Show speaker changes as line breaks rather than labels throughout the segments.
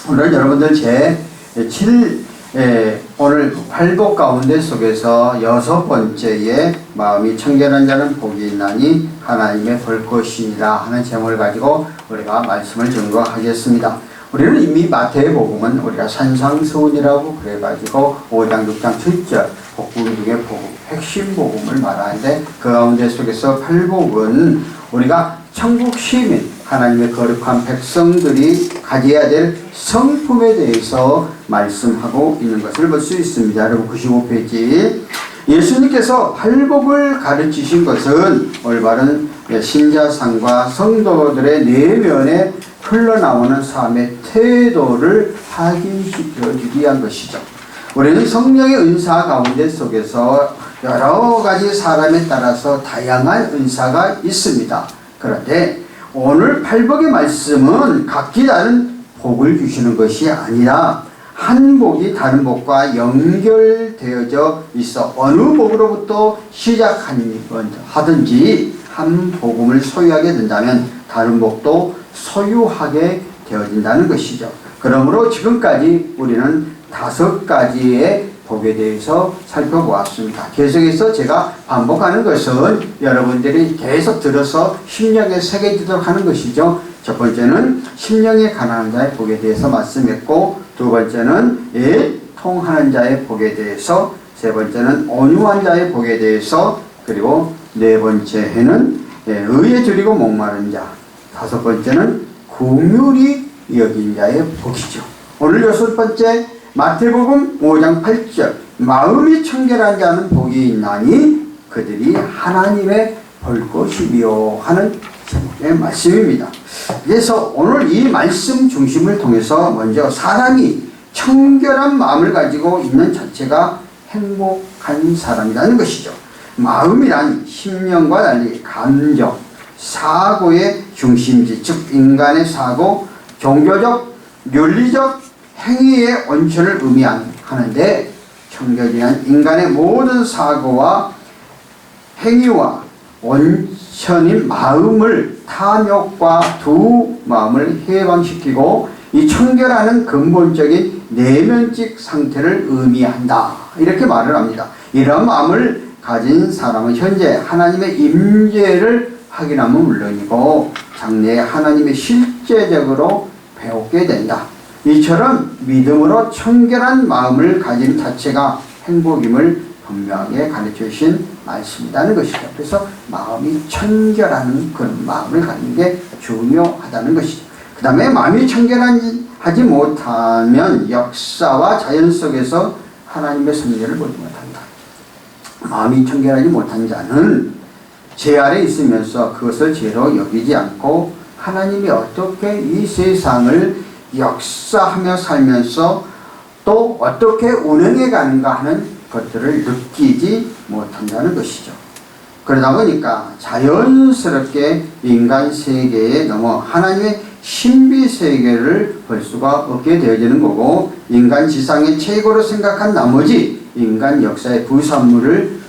오늘 여러분들 오늘 팔복 가운데 속에서 6번째에 마음이 청결한 자는 복이 있나니 하나님의 볼 것이니라 하는 제목을 가지고 우리가 말씀을 증거하겠습니다. 우리는 이미 마태복음은 우리가 산상수훈이라고 그래가지고 5장, 6장, 7절 복음 중에 복음, 핵심 복음을 말하는데 그 가운데 속에서 팔복은 우리가 천국 시민, 하나님의 거룩한 백성들이 가져야 될 성품에 대해서 말씀하고 있는 것을 볼 수 있습니다. 여러분 95페이지 예수님께서 팔복을 가르치신 것은 올바른 신자상과 성도들의 내면에 흘러나오는 삶의 태도를 확인시켜주기 위한 것이죠. 우리는 성령의 은사 가운데 속에서 여러 가지 사람에 따라서 다양한 은사가 있습니다. 그런데 오늘 팔복의 말씀은 각기 다른 복을 주시는 것이 아니라 한 복이 다른 복과 연결되어져 있어 어느 복으로부터 시작하든지 한 복음을 소유하게 된다면 다른 복도 소유하게 되어진다는 것이죠. 그러므로 지금까지 우리는 5가지의 복에 대해서 살펴보았습니다. 계속해서 제가 반복하는 것은 여러분들이 계속 들어서 심령에 새겨지도록 하는 것이죠. 첫 번째는 심령에 가난한 자의 복에 대해서 말씀했고, 두 번째는 애통하는 자의 복에 대해서, 세 번째는 온유한 자의 복에 대해서, 그리고 네 번째는 의에 줄이고 목마른 자, 다섯 번째는 긍휼히 여긴 자의 복이죠. 오늘 6번째 마태복음 5장 8절 마음이 청결한 자는 복이 있나니 그들이 하나님의 볼 것이며 하는 제목의 말씀입니다. 그래서 오늘 이 말씀 중심을 통해서 먼저 사람이 청결한 마음을 가지고 있는 자체가 행복한 사람이라는 것이죠. 마음이란 심령과 달리 감정, 사고의 중심지, 즉 인간의 사고, 종교적, 윤리적 행위의 온천을 의미하는데 청결이란 인간의 모든 사고와 행위와 온천인 마음을 탐욕과 두 마음을 해방시키고 이 청결하는 근본적인 내면적 상태를 의미한다. 이렇게 말을 합니다. 이런 마음을 가진 사람은 현재 하나님의 임재를 확인하면 물론이고 장래에 하나님의 실제적으로 배우게 된다. 이처럼 믿음으로 청결한 마음을 가진 자체가 행복임을 분명하게 가르쳐 주신 말씀이라는 것이죠. 그래서 마음이 청결하는 그런 마음을 갖는 게 중요하다는 것이죠. 그 다음에 마음이 청결하지 못하면 역사와 자연 속에서 하나님의 섭리를 보지 못한다. 마음이 청결하지 못한 자는 죄 아래 있으면서 그것을 죄로 여기지 않고 하나님이 어떻게 이 세상을 역사하며 살면서 또 어떻게 운행해 가는가 하는 것들을 느끼지 못한다는 것이죠. 그러다 보니까 자연스럽게 인간 세계에 넘어 하나님의 신비 세계를 볼 수가 없게 되어지는 거고 인간 지상의 최고로 생각한 나머지 인간 역사의 부산물을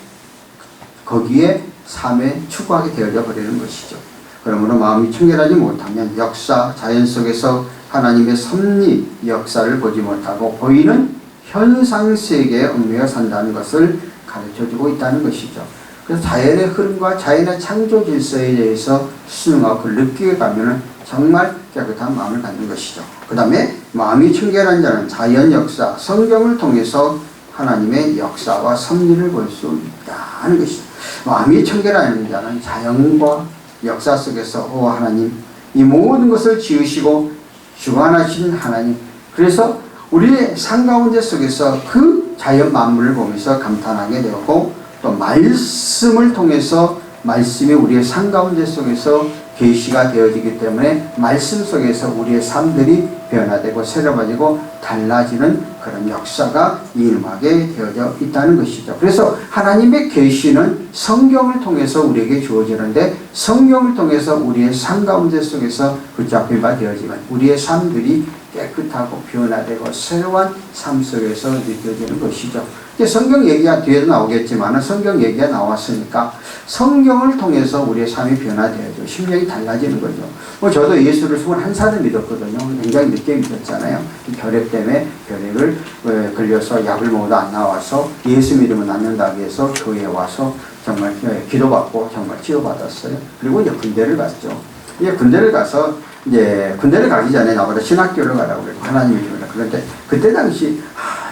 거기에 삶에 추구하게 되어져 버리는 것이죠. 그러므로 마음이 청결하지 못하면 역사, 자연 속에서 하나님의 섭리 역사를 보지 못하고 보이는 현상세계에 얽매여 산다는 것을 가르쳐주고 있다는 것이죠. 그래서 자연의 흐름과 자연의 창조 질서에 대해서 수능하고 그걸 느끼게 가면 정말 깨끗한 마음을 갖는 것이죠. 그 다음에 마음이 청결한 자는 자연 역사, 성경을 통해서 하나님의 역사와 섭리를 볼 수 있다는 것이죠. 마음이 청결한 자는 자연과 역사 속에서 하나님 이 모든 것을 지으시고 주관하신 하나님, 그래서 우리의 삶 가운데 속에서 그 자연 만물을 보면서 감탄하게 되었고 또 말씀을 통해서 말씀이 우리의 삶 가운데 속에서 계시가 되어지기 때문에 말씀 속에서 우리의 삶들이 변화되고 새로워지고 달라지는 그런 역사가 일어나게 되어져 있다는 것이죠. 그래서 하나님의 계시는 성경을 통해서 우리에게 주어지는데 성경을 통해서 우리의 삶 가운데 속에서 붙잡히게 되어지면 우리의 삶들이 깨끗하고 변화되고 새로운 삶 속에서 느껴지는 것이죠. 이제 성경 얘기가 뒤에도 나오겠지만 성경 얘기가 나왔으니까 성경을 통해서 우리의 삶이 변화되어야죠. 심령이 달라지는 거죠. 저도 예수를 21살에 믿었거든요. 굉장히 늦게 믿었잖아요. 결핵 때문에 결핵을 걸려서 약을 먹어도 안 나와서 예수 믿으면 낫는다고 해서 교회에 와서 정말 기도받고 정말 치유받았어요. 그리고 이제 군대를 갔죠. 이제 군대를 가서 이제 군대를 가기 전에 나보다 신학교를 가라고 그랬고 하나님이 주라. 그런데 그때 당시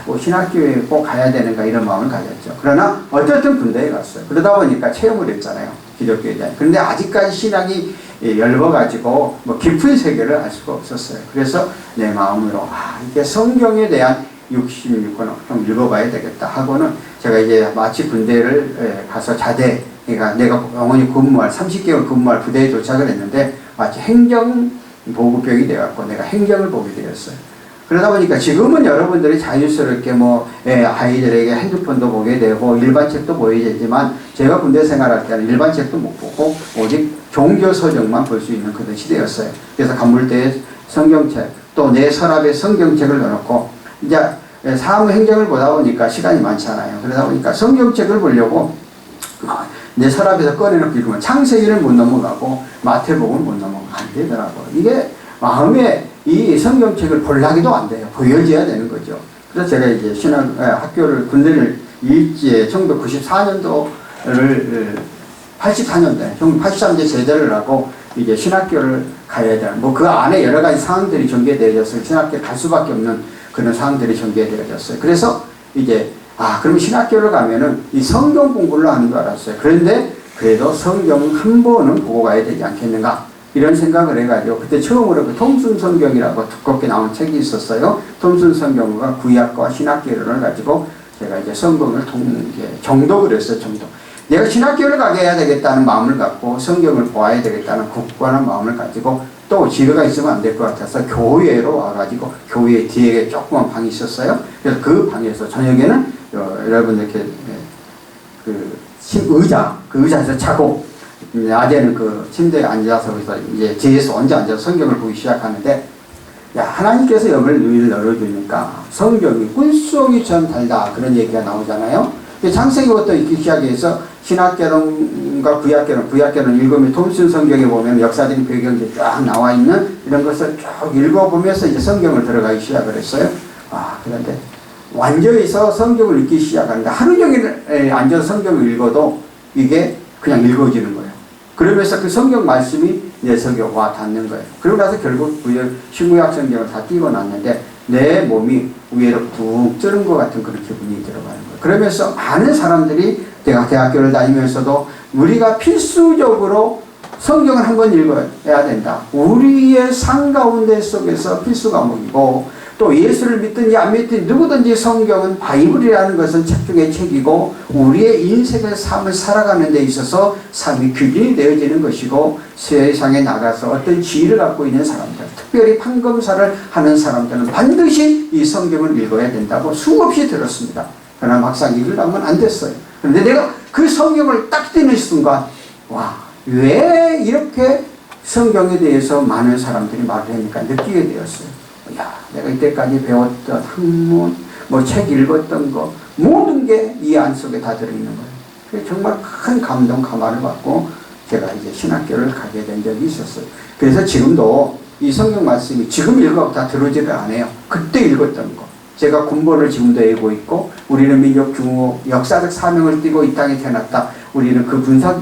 뭐 신학교에 꼭 가야 되는가 이런 마음을 가졌죠. 그러나 어쨌든 군대에 갔어요. 그러다 보니까 체험을 했잖아요. 기독교에 대한. 그런데 아직까지 신앙이 엷어가지고 뭐 깊은 세계를 알 수가 없었어요. 그래서 내 마음으로 이게 성경에 대한 66권을 좀 읽어봐야 되겠다 하고는 제가 이제 마치 군대를 가서 자대, 그러니까 내가 영원히 근무할 30개월 근무할 부대에 도착을 했는데 마치 행정보급병이 돼갖고 내가 행정을 보게 되었어요. 그러다 보니까 지금은 여러분들이 자유스럽게 아이들에게 핸드폰도 보게 되고 일반 책도 보게 되지만 제가 군대 생활할 때는 일반 책도 못 보고 오직 종교 서적만 볼 수 있는 그런 시대였어요. 그래서 간물대에 성경책 또 내 서랍에 성경책을 넣어놓고 이제 사무 행정을 보다 보니까 시간이 많잖아요. 그러다 보니까 성경책을 보려고 내 서랍에서 꺼내놓고 읽으면 창세기를 못 넘어가고 마태복음을 못 넘어가고 안 되더라고요. 이게 마음에 이 성경책을 볼라기도 안 돼요. 보여져야 되는 거죠. 그래서 제가 이제 학교를 군대를 일지에 1994년도를 84년도에 1983년도에 제대를 하고 이제 신학교를 가야 되는 그 안에 여러 가지 사항들이 전개되어졌어요. 신학교에 갈 수밖에 없는 그런 사항들이 전개되어졌어요. 그래서 이제 그럼 신학교를 가면은 이 성경 공부를 하는 줄 알았어요. 그런데 그래도 성경 한 번은 보고 가야 되지 않겠는가 이런 생각을 해가지고 그때 처음으로 그 톰슨 성경이라고 두껍게 나온 책이 있었어요. 톰슨 성경과 구약과 신학교를 가지고 제가 이제 성경을 정독을 했어요. 정독. 내가 신학교를 가게 해야 되겠다는 마음을 갖고 성경을 보아야 되겠다는 굳건한 마음을 가지고 또 집에가 있으면 안 될 것 같아서 교회로 와가지고 교회 뒤에 조그만 방이 있었어요. 그래서 그 방에서 저녁에는 여러분들 이렇게 그 의자에서 자고 낮에는 그 침대에 앉아서 그래서 이제 뒤에서 혼자 앉아서 성경을 보기 시작하는데 하나님께서 눈을 열어주니까 성경이 꿀송이 전 달다 그런 얘기가 나오잖아요. 창세기부터 읽기 시작해서 신학개론과 구약개론 읽으면 톰슨 성경에 보면 역사적인 배경이 쫙 나와 있는 이런 것을 쭉 읽어보면서 이제 성경을 들어가기 시작을 했어요. 그런데 완전히서 성경을 읽기 시작하는데 하루 종일 앉아서 성경을 읽어도 이게 그냥 읽어지는 거예요. 그러면서 그 성경 말씀이 내 속에 와 닿는 거예요. 그러고 나서 결국 신구약 성경을 다 띄워놨는데 내 몸이 위로 푹 뜨는 것 같은 그런 기분이 들어가는 거예요. 그러면서 많은 사람들이 대학교를 다니면서도 우리가 필수적으로 성경을 한번 읽어야 된다. 우리의 삶 가운데 속에서 필수 과목이고 또 예수를 믿든지 안 믿든지 누구든지 성경은 바이블이라는 것은 책 중의 책이고 우리의 인생의 삶을 살아가는 데 있어서 삶이 규정이 되어지는 것이고 세상에 나가서 어떤 지위를 갖고 있는 사람들 특별히 판검사를 하는 사람들은 반드시 이 성경을 읽어야 된다고 수없이 들었습니다. 그러나 막상 읽으려면 안 됐어요. 그런데 내가 그 성경을 딱 띄는 순간 왜 이렇게 성경에 대해서 많은 사람들이 말을 하니까 느끼게 되었어요. 내가 이때까지 배웠던 학문, 책 읽었던 거 모든 게 이 안 속에 다 들어있는 거예요. 그래서 정말 큰 감동, 감화를 받고 제가 이제 신학교를 가게 된 적이 있었어요. 그래서 지금도 이 성경 말씀이 지금 읽어도 다 들어오지를 않아요. 그때 읽었던 거. 제가 군번을 지금도 외우고 있고 우리는 민족 중호 역사적 사명을 띠고 이 땅에 태어났다. 우리는 그 군사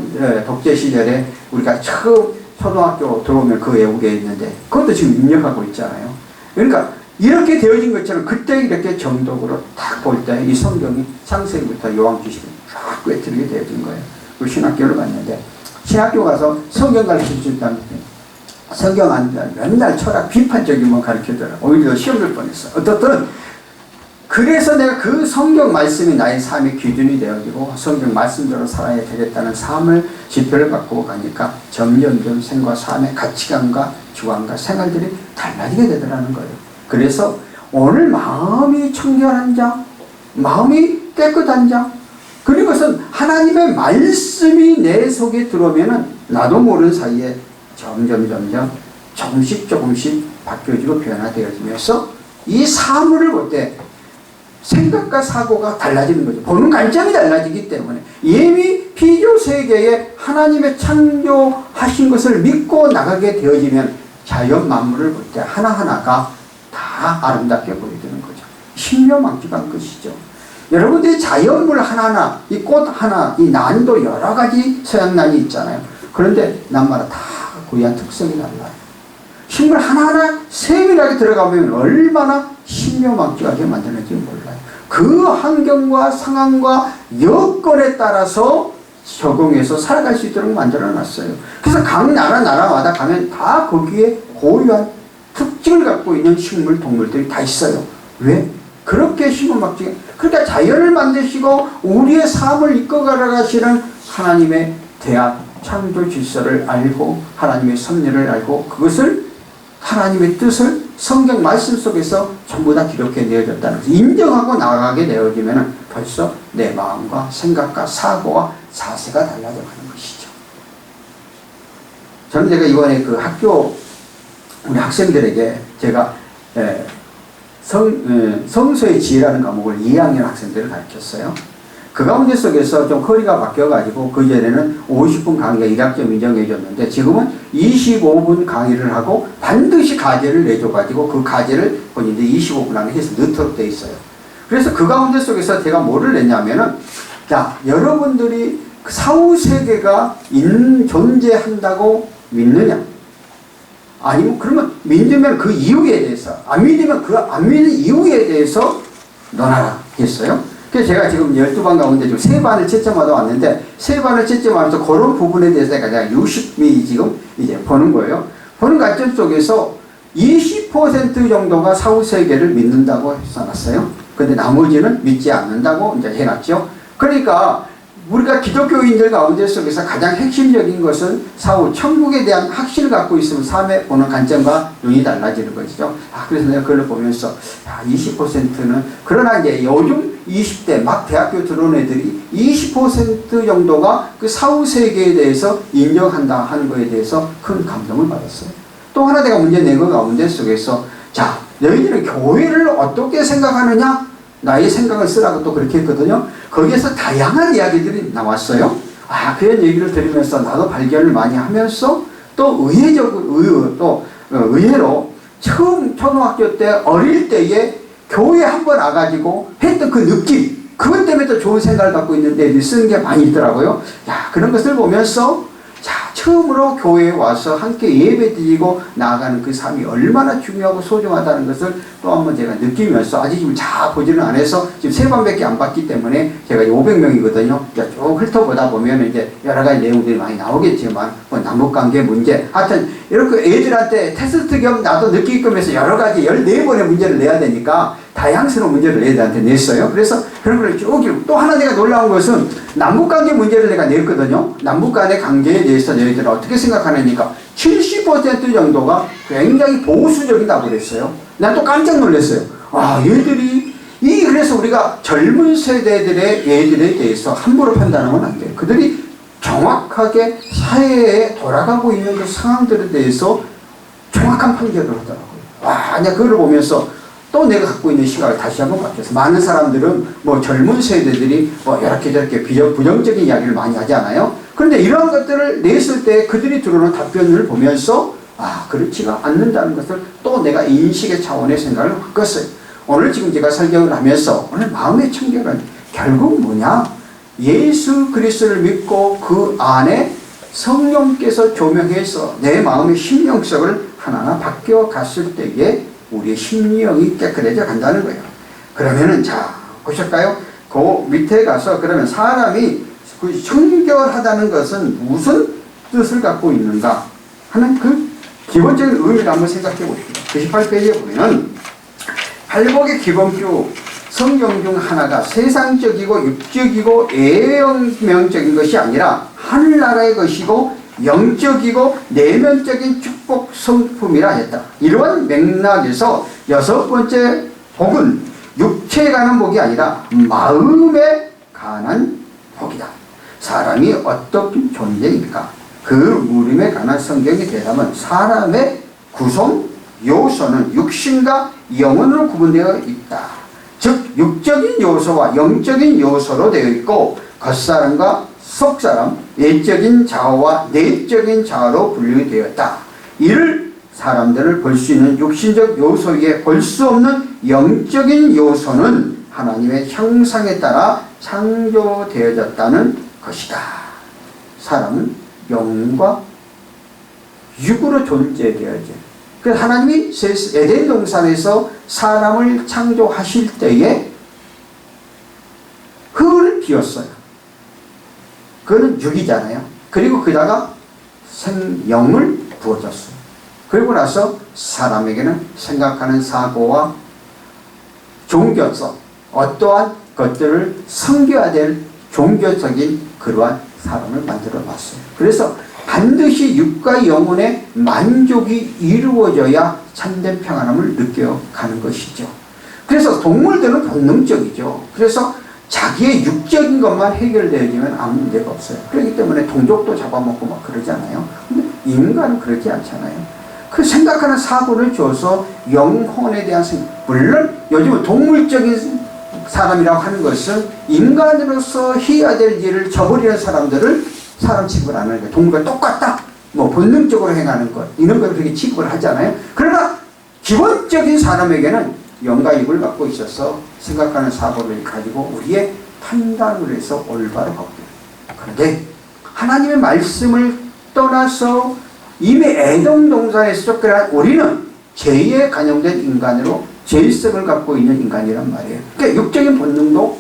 독재 시절에 우리가 처음 초등학교 들어오면 그 외우게 있는데 그것도 지금 입력하고 있잖아요. 그러니까 이렇게 되어진 것처럼 그때 이렇게 정독으로 딱 볼 때 이 성경이 창세기부터 요한계시록 쫙 꿰트리게 되어진 거예요. 그 신학교를 갔는데 신학교 가서 성경 가르쳐 준다는데 성경 안 맨날 철학 비판적인만 가르쳐줘라. 오히려 시험 볼 뻔했어. 어떻든 그래서 내가 그 성경 말씀이 나의 삶의 기준이 되어지고 성경 말씀대로 살아야 되겠다는 삶을 지표를 갖고 가니까 점점 생과 삶의 가치관과 주관과 생활들이 달라지게 되더라는 거예요. 그래서 오늘 마음이 청결한 자, 마음이 깨끗한 자, 그리고선 하나님의 말씀이 내 속에 들어오면은 나도 모르는 사이에 점점 조금씩 바뀌어지고 변화되어지면서 이 사물을 볼 때 생각과 사고가 달라지는 거죠. 보는 관점이 달라지기 때문에 이미 피조세계에 하나님의 창조하신 것을 믿고 나가게 되어지면 자연 만물을 볼 때 하나하나가 다 아름답게 보여지는 거죠. 신묘망측한 것이죠. 여러분들이 자연물 하나하나, 이 꽃 하나, 이 난도 여러 가지 서양난이 있잖아요. 그런데 난마다 다 고유한 특성이 달라요. 식물 하나하나 세밀하게 들어가면 얼마나 신묘망측하게 만드는지 몰라요. 그 환경과 상황과 여건에 따라서 적응해서 살아갈 수 있도록 만들어놨어요. 그래서 각 나라마다 가면 다 거기에 고유한 특징을 갖고 있는 식물, 동물들이 다 있어요. 왜? 그렇게 신묘망측해. 그러니까 자연을 만드시고 우리의 삶을 이끌어가 가시는 하나님의 대학, 창조 질서를 알고 하나님의 섭리를 알고 그것을 하나님의 뜻을 성경 말씀 속에서 전부 다 기록해 내어졌다는 것을 인정하고 나가게 되어지면 벌써 내 마음과 생각과 사고와 자세가 달라져 가는 것이죠. 저는 제가 이번에 그 학교 우리 학생들에게 제가 성서의 지혜라는 과목을 2학년 학생들을 가르쳤어요. 그 가운데 속에서 좀 허리가 바뀌어가지고 그전에는 50분 강의가 1학점 인정해 줬는데 지금은 25분 강의를 하고 반드시 과제를 내줘가지고 그 과제를 본인들이 25분 안에 해서 넣도록 돼 있어요. 그래서 그 가운데 속에서 제가 뭐를 냈냐면은 자, 여러분들이 사후세계가 존재한다고 믿느냐? 아니면 그러면 믿으면 그 이유에 대해서 안 믿으면 그 안 믿는 이유에 대해서 논하라 했어요. 그래서 제가 지금 12반 가운데 지금 3반을 채점하다 왔는데 3반을 채점하면서 그런 부분에 대해서 제가 60미 지금 이제 보는 거예요. 보는 관점 속에서 20% 정도가 사후세계를 믿는다고 써놨어요. 근데 나머지는 믿지 않는다고 이제 해놨죠. 그러니까 우리가 기독교인들 가운데 속에서 가장 핵심적인 것은 사후 천국에 대한 확신을 갖고 있으면 삶에 보는 관점과 눈이 달라지는 것이죠. 그래서 내가 그걸 보면서 20%는 그러나 이제 요즘 20대 막 대학교 들어온 애들이 20% 정도가 그 사후 세계에 대해서 인정한다 하는 것에 대해서 큰 감동을 받았어요. 또 하나 내가 문제 낸 것 가운데 속에서 자, 너희들은 교회를 어떻게 생각하느냐? 나의 생각을 쓰라고 또 그렇게 했거든요. 거기에서 다양한 이야기들이 나왔어요. 그런 얘기를 들으면서 나도 발견을 많이 하면서 또 의외로 처음 초등학교 때 어릴 때에 교회 한번 와가지고 했던 그 느낌, 그것 때문에 또 좋은 생각을 갖고 있는데 애들이 쓰는 게 많이 있더라고요. 그런 것을 보면서 처음으로 교회에 와서 함께 예배 드리고 나아가는 그 삶이 얼마나 중요하고 소중하다는 것을 또 한번 제가 느끼면서 아직 지금 보지는 안 해서 지금 3반밖에 안 봤기 때문에 제가 500명이거든요. 쭉 훑어보다 보면 이제 여러 가지 내용들이 많이 나오겠지만 뭐 남북관계 문제 하여튼 이렇게 애들한테 테스트 겸 나도 느끼게끔 해서 여러 가지 14번의 문제를 내야 되니까 다양스러운 문제를 애들한테 냈어요. 그래서 그런 걸 쭉 또 하나 내가 놀라운 것은 남북관계 문제를 내가 냈거든요. 남북간의 관계에 대해서 너희들은 어떻게 생각하느니까 70% 정도가 굉장히 보수적이라고 그랬어요. 난 또 깜짝 놀랐어요. 얘들이 그래서 우리가 젊은 세대들의 애들에 대해서 함부로 판단하면 안 돼요. 그들이 정확하게 사회에 돌아가고 있는 그 상황들에 대해서 정확한 판결을 하더라고요. 내가 그걸 보면서 또 내가 갖고 있는 시각을 다시 한번 바뀌었어. 많은 사람들은 뭐 젊은 세대들이 뭐 이렇게 저렇게 부정적인 이야기를 많이 하지 않아요? 그런데 이러한 것들을 냈을 때 그들이 들어오는 답변을 보면서 그렇지가 않는다는 것을 또 내가 인식의 차원의 생각을 바꿨어요. 오늘 지금 제가 설교를 하면서 오늘 마음의 청결은 결국 뭐냐? 예수 그리스도를 믿고 그 안에 성령께서 조명해서 내 마음의 심령석을 하나하나 바뀌어 갔을 때에 우리의 심령이 깨끗해져 간다는 거예요. 그러면은 보실까요? 그 밑에 가서 그러면 사람이 그 청결하다는 것은 무슨 뜻을 갖고 있는가 하는 그 기본적인 의미를 한번 생각해 보십시오. 98페이지에 보면은 팔복의 기본규 성경 중 하나가 세상적이고 육적이고 애명적인 것이 아니라 하늘나라의 것이고 영적이고 내면적인 축복 성품이라 했다. 이러한 맥락에서 6번째 복은 육체에 관한 복이 아니라 마음에 관한 복이다. 사람이 어떤 존재입니까? 그 물음에 관한 성경의 대답은 사람의 구속, 요소는 육신과 영혼으로 구분되어 있다. 즉 육적인 요소와 영적인 요소로 되어 있고 겉사람과 속사람, 외적인 자아와 내적인 자아로 분류되었다. 이를 사람들을 볼 수 있는 육신적 요소 위에 볼 수 없는 영적인 요소는 하나님의 형상에 따라 창조되어졌다는 것이다. 사람은 영과 육으로 존재되어져. 그래서 하나님이 에덴 동산에서 사람을 창조하실 때에 흙을 비웠어요. 그거는 육이잖아요. 그리고 거기다가 생영을 부어줬어요. 그리고 나서 사람에게는 생각하는 사고와 종교성, 어떠한 것들을 섬겨야 될 종교적인 그러한 사람을 만들어 봤어요. 그래서 반드시 육과 영혼의 만족이 이루어져야 참된 평안함을 느껴가는 것이죠. 그래서 동물들은 본능적이죠. 그래서 자기의 육적인 것만 해결되어지면 아무 문제가 없어요. 그렇기 때문에 동족도 잡아먹고 막 그러잖아요. 근데 인간은 그렇지 않잖아요. 그 생각하는 사고를 줘서 영혼에 대한 생각, 물론 요즘은 동물적인 사람이라고 하는 것은 인간으로서 해야 될 일을 저버리는 사람들을 사람 취급을 안 하는 거예요. 동물과 똑같다. 뭐 본능적으로 행하는 것. 이런 걸 그렇게 취급을 하잖아요. 그러나 기본적인 사람에게는 영과 육을 갖고 있어서 생각하는 사고를 가지고 우리의 판단을 해서 올바로 걷게. 그런데 하나님의 말씀을 떠나서 이미 에덴 동산에서 쫓겨난 우리는 죄에 간영된 인간으로 죄성을 갖고 있는 인간이란 말이에요. 그러니까 육적인 본능도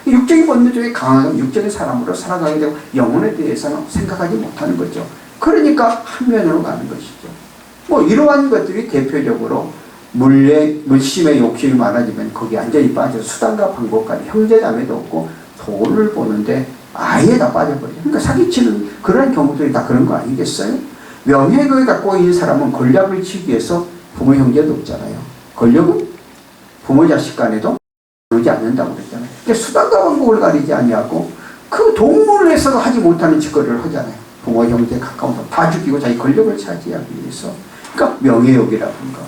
육적인 본능 중에 강한 육적인 사람으로 살아가게 되고 영혼에 대해서는 생각하지 못하는 거죠. 그러니까 한면으로 가는 것이죠. 뭐 이러한 것들이 대표적으로 물심의 욕심이 많아지면 거기 완전히 빠져서 수단과 방법까지 형제자매도 없고 돈을 보는데 아예 다 빠져버려요. 그러니까 사기치는 그런 경우들이 다 그런 거 아니겠어요? 명예를 갖고 있는 사람은 권력을 치기 위해서 부모 형제도 없잖아요. 권력은 부모 자식 간에도 그러지 않는다고 그랬잖아요. 그러니까 수단과 방법을 가리지 아니하고 그 동물에서도 하지 못하는 짓거리를 하잖아요. 부모 형제 가까운 사람 다 죽이고 자기 권력을 차지하기 위해서. 그러니까 명예욕이라든가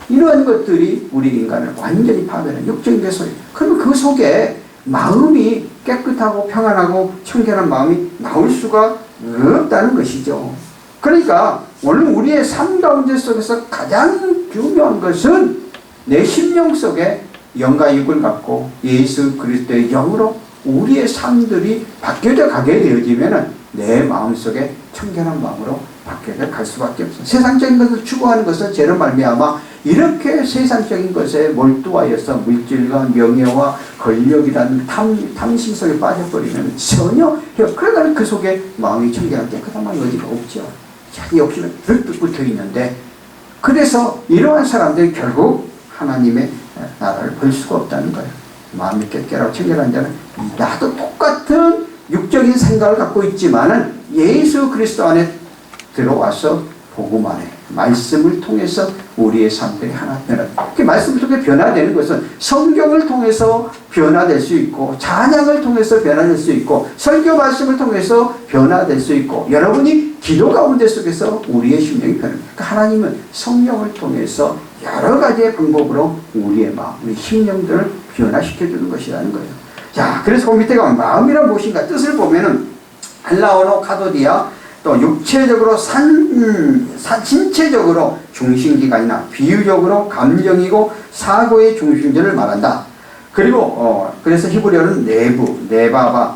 이러한 것들이 우리 인간을 완전히 파괴하는 육적인 개소리. 그러면 그 속에 마음이 깨끗하고 평안하고 청결한 마음이 나올 수가 없다는 것이죠. 그러니까 오늘 우리의 삶 가운데 속에서 가장 중요한 것은 내 심령 속에 영과 육을 갖고 예수 그리스도의 영으로 우리의 삶들이 바뀌어져 가게 되어지면 내 마음속에 청결한 마음으로 바뀌어져 갈 수밖에 없어요. 세상적인 것을 추구하는 것은 죄로 말미암아 이렇게 세상적인 것에 몰두하여서 물질과 명예와 권력이라는 탐심 속에 빠져버리면 전혀 그러다는 그 속에 마음이 청결한 깨끗한 마음이 어디가 없죠. 자기 욕심에 득득 붙어 있는데 그래서 이러한 사람들이 결국 하나님의 나라를 볼 수가 없다는 거예요. 마음이 깨끗하고 청결한 자는 나도 똑같은 육적인 생각을 갖고 있지만은 예수 그리스도 안에 들어와서 복음 안에 말씀을 통해서 우리의 삶들이 하나 변화된다. 그 말씀을 통해 변화되는 것은 성경을 통해서 변화될 수 있고 찬양을 통해서 변화될 수 있고 설교 말씀을 통해서 변화될 수 있고 여러분이 기도 가운데 속에서 우리의 심령이 변합니다. 그러니까 하나님은 성령을 통해서 여러 가지의 방법으로 우리의 마음, 우리 심령들을 변화시켜주는 것이라는 거예요. 자, 그래서 그 밑에 가면 마음이란 무엇인가 뜻을 보면은 헬라어로 카도디아 또 육체적으로 신체적으로 중심기관이나 비유적으로 감정이고 사고의 중심지를 말한다. 그리고 그래서 히브리어는 내부, 네바바,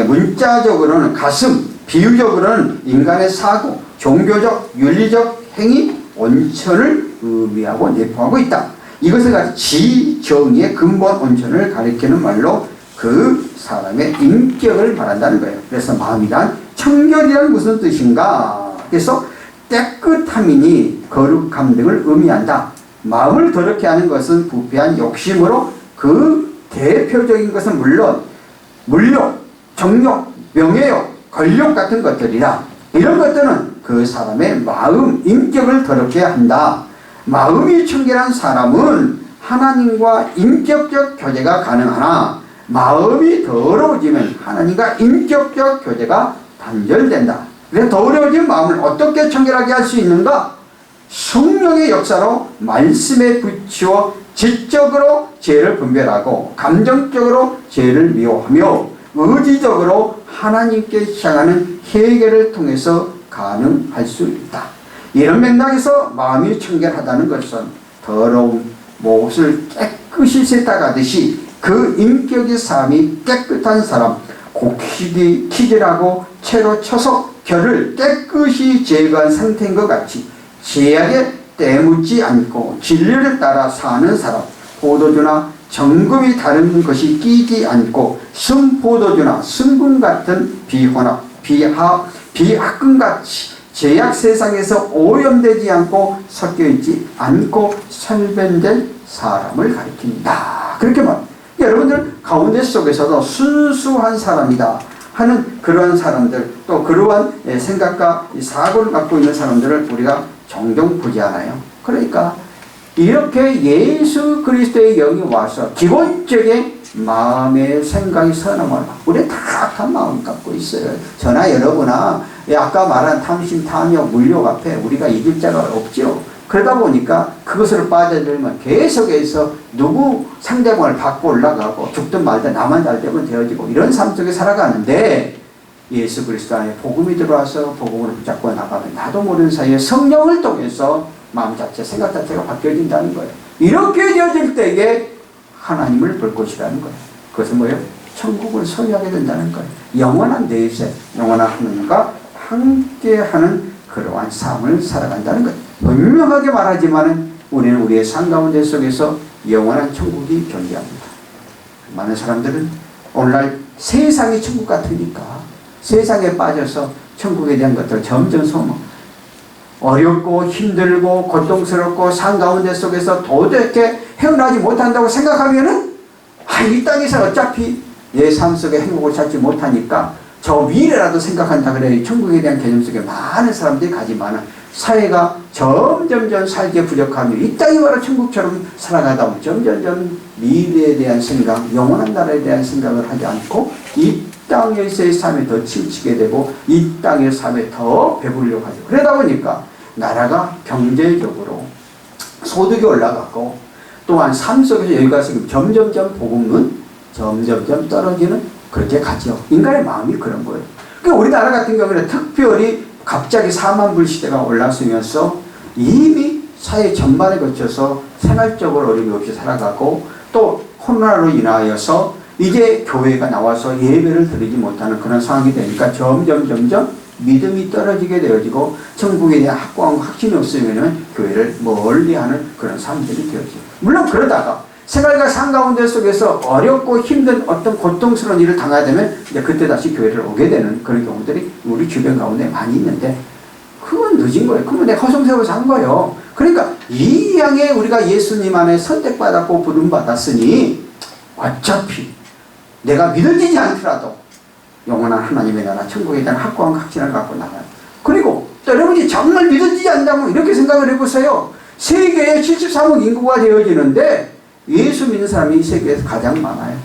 문자적으로는 가슴, 비유적으로는 인간의 사고, 종교적, 윤리적 행위, 온천을 의미하고 내포하고 있다. 이것을 가지고 지정의의 근본 온천을 가리키는 말로 그 사람의 인격을 말한다는 거예요. 그래서 마음이란 청결이란 무슨 뜻인가? 그래서 깨끗함이니 거룩함 등을 의미한다. 마음을 더럽게 하는 것은 부패한 욕심으로 그 대표적인 것은 물론 물욕, 정욕, 명예욕, 권력 같은 것들이라 이런 것들은 그 사람의 마음, 인격을 더럽게 한다. 마음이 청결한 사람은 하나님과 인격적 교제가 가능하나 마음이 더러워지면 하나님과 인격적 교제가 단절된다. 그래서 더러워진 마음을 어떻게 청결하게 할 수 있는가? 성령의 역사로 말씀에 붙이어 지적으로 죄를 분별하고 감정적으로 죄를 미워하며 의지적으로 하나님께 향하는 회개를 통해서 가능할 수 있다. 이런 맥락에서 마음이 청결하다는 것은 더러운 못을 깨끗이 세탁하듯이 그 인격의 삶이 깨끗한 사람, 곡식이 키질하고 채로 쳐서 결을 깨끗이 제거한 상태인 것 같이 죄악에 때묻지 않고 진리를 따라 사는 사람, 포도주나 정금이 다른 것이 끼지 않고 순포도주나 순금 같은 비혼합, 비합금같이 죄악 세상에서 오염되지 않고 섞여있지 않고 설변된 사람을 가리킨다. 그렇게 말합니다. 여러분들 가운데 속에서도 순수한 사람이다 하는 그러한 사람들, 또 그러한 생각과 사고를 갖고 있는 사람들을 우리가 종종 보지 않아요. 그러니까 이렇게 예수 그리스도의 영이 와서 기본적인 마음의 생각이 선함을 우리 다 악한 마음 갖고 있어요. 저나 여러분아 아까 말한 탐심, 탐욕, 물욕 앞에 우리가 이길 자가 없죠. 그러다 보니까 그것으로 빠져들면 계속해서 누구 상대방을 받고 올라가고 죽든 말든 나만 잘 되면 되어지고 이런 삶 속에 살아가는데, 예수 그리스도 안에 복음이 들어와서 복음을 붙잡고 나가면 나도 모르는 사이에 성령을 통해서 마음 자체, 생각 자체가 바뀌어진다는 거예요. 이렇게 되어질 때에 하나님을 볼 것이라는 거예요. 그것은 뭐예요? 천국을 소유하게 된다는 거예요. 영원한 내세, 영원한 하나님과 함께하는 그러한 삶을 살아간다는 거예요. 분명하게 말하지만 우리는 우리의 삶 가운데 속에서 영원한 천국이 존재합니다. 많은 사람들은 오늘날 세상이 천국 같으니까 세상에 빠져서 천국에 대한 것들을 점점 소망, 어렵고 힘들고 고통스럽고 삶 가운데 속에서 도저히 헤어나지 못한다고 생각하면은 이 땅에서 어차피 내 삶 속에 행복을 찾지 못하니까 저 미래라도 생각한다 그래요. 천국에 대한 개념 속에 많은 사람들이 가지만은 사회가 점점점 살기에 부족하며 이 땅이 바로 천국처럼 살아가다 보면 점점점 미래에 대한 생각, 영원한 나라에 대한 생각을 하지 않고 이 땅에서의 삶에 더 치우치게 되고 이 땅의 삶에 더 배부르려고 하죠. 그러다 보니까 나라가 경제적으로 소득이 올라가고 또한 삶 속에서 여기가 점점점 복음은 점점점 떨어지는 그렇게 가죠. 인간의 마음이 그런 거예요. 그러니까 우리나라 같은 경우는 특별히 갑자기 4만 불 시대가 올라서면서 이미 사회 전반에 거쳐서 생활적으로 어려움이 없이 살아가고 또 코로나로 인하여서 이제 교회가 나와서 예배를 드리지 못하는 그런 상황이 되니까 점점 믿음이 떨어지게 되어지고 천국에 대한 확고한 확신이 없으면 교회를 멀리하는 그런 삶들이 되어지죠. 물론 그러다가 생활과 삶 가운데 속에서 어렵고 힘든 어떤 고통스러운 일을 당하게 되면 이제 그때 다시 교회를 오게 되는 그런 경우들이 우리 주변 가운데 많이 있는데 그건 늦은 거예요. 그건 내가 허송세월서 한 거예요. 그러니까 이 양에 우리가 예수님 안에 선택받았고 부름받았으니 어차피 내가 믿어지지 않더라도 영원한 하나님의 나라 천국에 대한 확고한 확신을 갖고 나가요. 그리고 또 여러분이 정말 믿어지지 않다면 이렇게 생각을 해보세요. 세계에 73억 인구가 되어지는데 예수 믿는 사람이 이 세계에서 가장 많아요.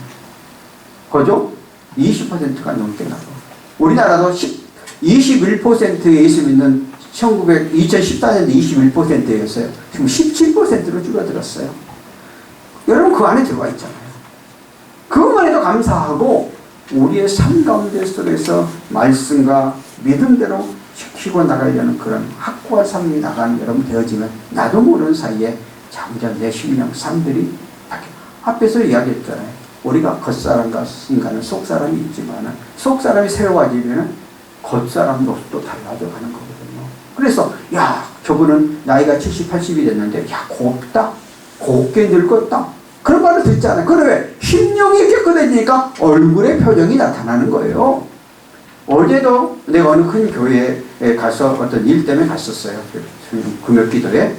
그죠? 20%가 넘게 나고 우리나라도 21% 예수 믿는 2014년도 21%였어요. 지금 17%로 줄어들었어요. 여러분 그 안에 들어와 있잖아요. 그것만 해도 감사하고 우리의 삶 가운데 속에서 말씀과 믿음대로 지키고 나가려는 그런 확고한 삶이 나가는 여러분 되어지면 나도 모르는 사이에 점점 내 심령 삶들이 바뀌어요. 앞에서 이야기했잖아요. 우리가 겉사람과 인간은 속사람이 있지만 속사람이 새로워지면 겉사람도 또 달라져 가는 거거든요. 그래서 야 저분은 나이가 70, 80이 됐는데 야 곱다, 곱게 늙었다 그런 말을 듣잖아요. 그런데 왜? 심령이 깨끗해지니까 얼굴의 표정이 나타나는 거예요. 어제도 내가 어느 큰 교회에 가서 어떤 일 때문에 갔었어요. 금요기도에.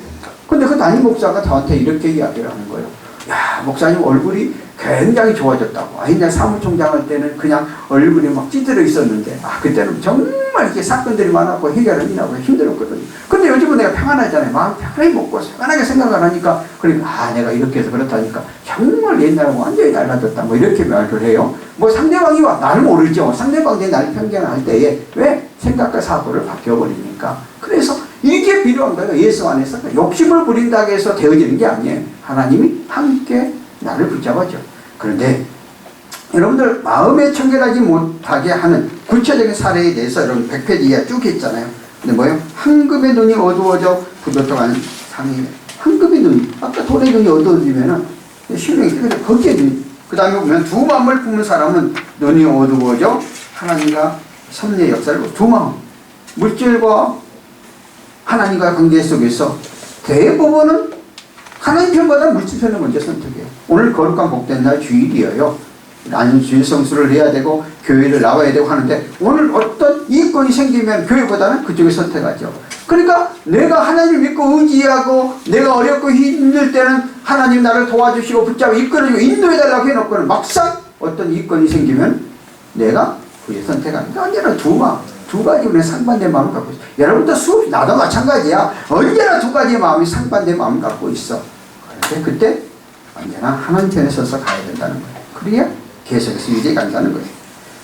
근데 그 담임 목사가 저한테 이렇게 이야기를 하는 거예요. 야, 목사님 얼굴이 굉장히 좋아졌다고. 옛날 사무총장 할 때는 그냥 얼굴이 막 찌들어 있었는데, 그때는 정말 이렇게 사건들이 많았고 해결은 하고 힘들었거든요. 근데 요즘은 내가 평안하잖아요. 마음 편하게 먹고 편하게 생각을 하니까, 그러니까, 내가 이렇게 해서 그렇다니까, 정말 옛날하고 완전히 달라졌다. 뭐 이렇게 말을 해요. 뭐 상대방이 와, 나를 모르죠. 상대방이 나를 편견할 때에 왜 생각과 사고를 바뀌어버리니까. 그래서 이게 필요한 거예요. 예수 안에서. 욕심을 부린다고 해서 되어지는 게 아니에요. 하나님이 함께 나를 붙잡아줘. 그런데 여러분들 마음에 청결하지 못하게 하는 구체적인 사례에 대해서 여러분 100페이지에 쭉 있잖아요. 근데 뭐예요? 황금의 눈이 어두워져 부도떡하는 상이에요. 황금의 눈, 아까 돌의 눈이 어두워지면은 신명이 거기에 눈. 그 다음에 보면 두 마음을 품는 사람은 눈이 어두워져 하나님과 섭리의 역사를 두 마음, 물질과 하나님과 관계 속에서 대부분은 하나님 편보다 물질 편을 먼저 선택해요. 오늘 거룩한 복된 날 주일이에요. 나는 주일 성수를 해야 되고 교회를 나와야 되고 하는데 오늘 어떤 이권이 생기면 교회보다는 그쪽을 선택하죠. 그러니까 내가 하나님을 믿고 의지하고 내가 어렵고 힘들 때는 하나님 나를 도와주시고 붙잡아 이끌어주고 인도해달라고 해놓고는 막상 어떤 이권이 생기면 내가 그에 선택합니다. 언제나 두 가지 우리는 상반된 마음을 갖고 있어. 여러분도 수없이 나도 마찬가지야. 언제나 두 가지의 마음이 상반된 마음을 갖고 있어. 그런데 그때 언제나 하나님 편에 서서 가야 된다는 거예요. 그래야 계속해서 유지해 간다는 거예요.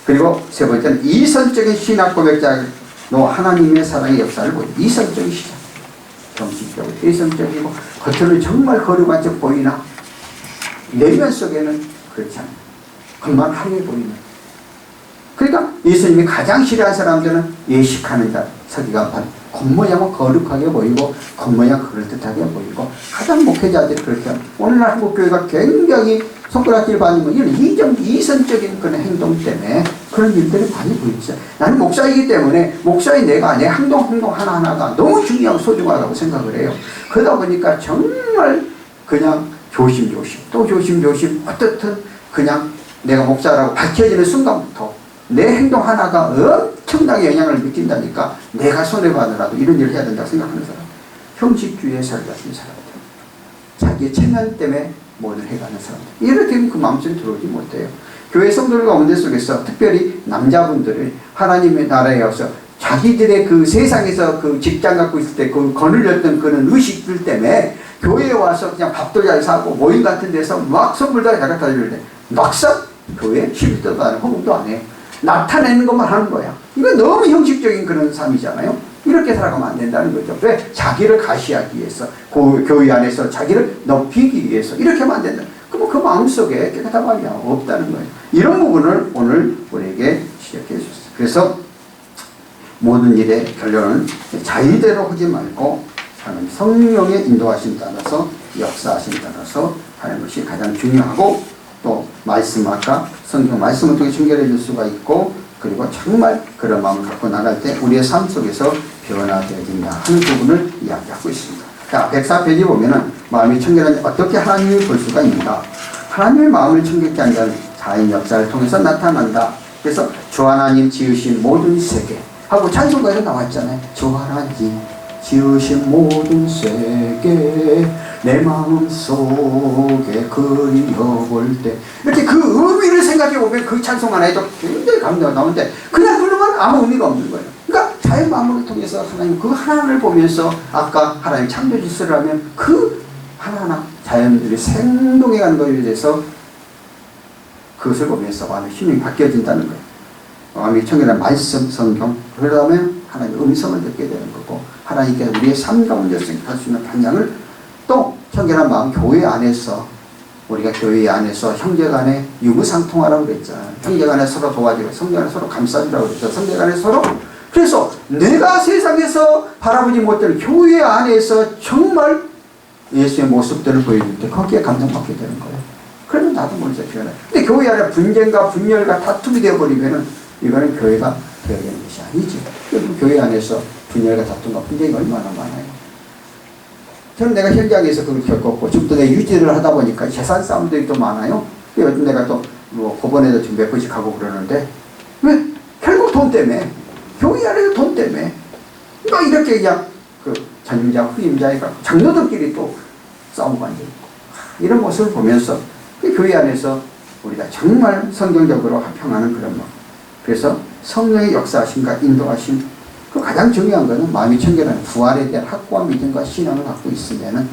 그리고 세 번째는 이선적인 신학 고백자로 하나님의 사랑의 역사를 보여. 이선적인 신학. 정신적으로 이선적이고 겉으로는 정말 거룩한 척 보이나 내면 속에는 그렇지 않아요. 그만 하게 보이는. 그러니까 예수님이 가장 싫어하는 사람들은 예식하는 자, 서기관판, 겉모양은 거룩하게 보이고 겉모양 그럴듯하게 보이고 가장 목회자들이 그렇게 합니다. 오늘날 한국교회가 굉장히 손가락질 받는 건 이런 이선적인 그런 행동 때문에 그런 일들이 많이 보이죠. 나는 목사이기 때문에 목사인 내가 내 행동 하나하나가 너무 중요하고 소중하다고 생각을 해요. 그러다 보니까 정말 그냥 조심조심 또 조심조심 어떻든 그냥 내가 목사라고 밝혀지는 순간부터 내 행동 하나가 엄청나게 영향을 미친다니까 내가 손해받으라도 이런 일을 해야 된다고 생각하는 사람. 형식주의에 살아가는 사람들. 자기의 체면 때문에 뭐를 해가는 사람들. 이렇게 되면 그 마음속에 들어오지 못해요. 교회 성도들 가운데 속에서 특별히 남자분들이 하나님의 나라에 와서 자기들의 그 세상에서 그 직장 갖고 있을 때 그 거느렸던 그런 의식들 때문에 교회에 와서 그냥 밥도 잘 사고 모임 같은 데서 막 선물도 잘 갖다 주는데 막상 교회에 11도도 안 해, 호흡도 안 해. 나타내는 것만 하는 거야. 이건 너무 형식적인 그런 삶이잖아요. 이렇게 살아가면 안 된다는 거죠. 왜? 자기를 가시하기 위해서, 교회 안에서 자기를 높이기 위해서 이렇게 하면 안 된다. 그럼 그 마음속에 깨끗한 마음이 없다는 거예요. 이런 부분을 오늘 우리에게 지적해 주셨어요. 그래서 모든 일의 결론은 자의대로 하지 말고 하나님 성령의 인도하심 따라서 역사하심 따라서 하는 것이 가장 중요하고 또 말씀 아까 성경 말씀을 통해 청결해 줄 수가 있고 그리고 정말 그런 마음을 갖고 나갈 때 우리의 삶 속에서 변화되어진다 하는 부분을 이야기하고 있습니다. 자, 104페이지 보면은 마음이 청결한지 어떻게 하나님을 볼 수가 있는가. 하나님의 마음을 청결케 하는 자는 자인 역사를 통해서 나타난다. 그래서 주 하나님 지으신 모든 세계 하고 찬송가에서 나왔잖아요. 주 하나님 지으신 모든 세계 내 마음속에 그려볼 때 이렇게 그 의미를 생각해 보면 그 찬송 하나에도 굉장히 감동이 나오는데 그냥 부르면 아무 의미가 없는 거예요. 그러니까 자의 마음을 통해서 하나님 그 하나를 보면서 아까 하나님 창조 질서를 하면 그 하나하나 자연들이 생동해가는 것에 대해서 그것을 보면서 마음의 힘이 바뀌어진다는 거예요. 마음이 청결한 말씀, 성경 그러다면 하나님의 음성을 듣게 되는 거고 하나님께 우리의 삶 가운데서 할 수 있는 방향을 또 청결한 마음 교회 안에서 우리가 교회 안에서 형제간에 유무상통하라고 그랬잖아요. 형제간에 서로 도와주고 성경간에 서로 감싸주라고 그랬죠. 성경간에 서로 그래서 내가 세상에서 바라보지 못하는 교회 안에서 정말 예수의 모습들을 보여줄 때 거기에 감동받게 되는 거예요. 그러면 나도 모르게 변해. 근데 교회 안에 분쟁과 분열과 다툼이 되어버리면은 이거는 교회가 되어야 되는 것이 아니지. 교회 안에서 분열과 다툼과 분쟁이 얼마나 많아요. 저는 내가 현장에서 그걸 겪었고, 지금도 내가 유지를 하다 보니까 재산 싸움들이 또 많아요. 요즘 내가 또 뭐 법원에도 지금 몇 번씩 가고 그러는데, 왜? 결국 돈 때문에. 교회 안에서 돈 때문에. 그러니까 이렇게 그냥 그 전임자, 후임자가 장로들끼리 또 싸우고 앉아있고. 이런 모습을 보면서 그 교회 안에서 우리가 정말 성경적으로 합평하는 그런 마음. 그래서 성령의 역사하심과 인도하심, 그 가장 중요한 것은 마음이 청결한 부활에 대한 확고한 믿음과 신앙을 갖고 있으면은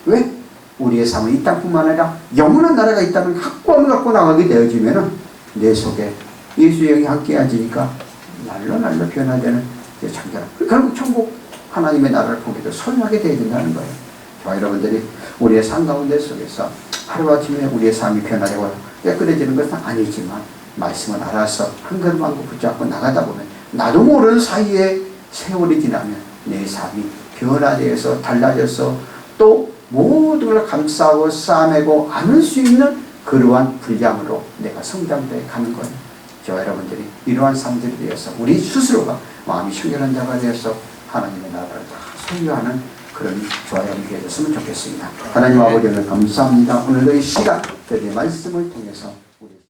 왜? 우리의 삶은 이 땅뿐만 아니라 영원한 나라가 있다는 확고함을 갖고 나가게 되어지면은 내 속에 예수의 영이 함께 앉으니까 날로 변화되는 청결함. 결국 천국 하나님의 나라를 보게 되고 소유하게 되어야 된다는 거예요. 저와 여러분들이 우리의 삶 가운데 속에서 하루아침에 우리의 삶이 변화되고 깨끗해지는 것은 아니지만 말씀을 알아서 한 걸음 한 걸음 붙잡고 나가다 보면 나도 모르는 사이에 세월이 지나면 내 삶이 변화되어서 달라져서 또 모든 걸 감싸고 싸매고 안을 수 있는 그러한 분량으로 내가 성장되어 가는 거예요. 저와 여러분들이 이러한 삶들이 되어서 우리 스스로가 마음이 청결한 자가 되어서 하나님의 나라를 다 소유하는 그런 저와 여러분이 되었으면 좋겠습니다. 하나님 아버지 오늘 감사합니다. 오늘도 이 시간 저희의 말씀을 통해서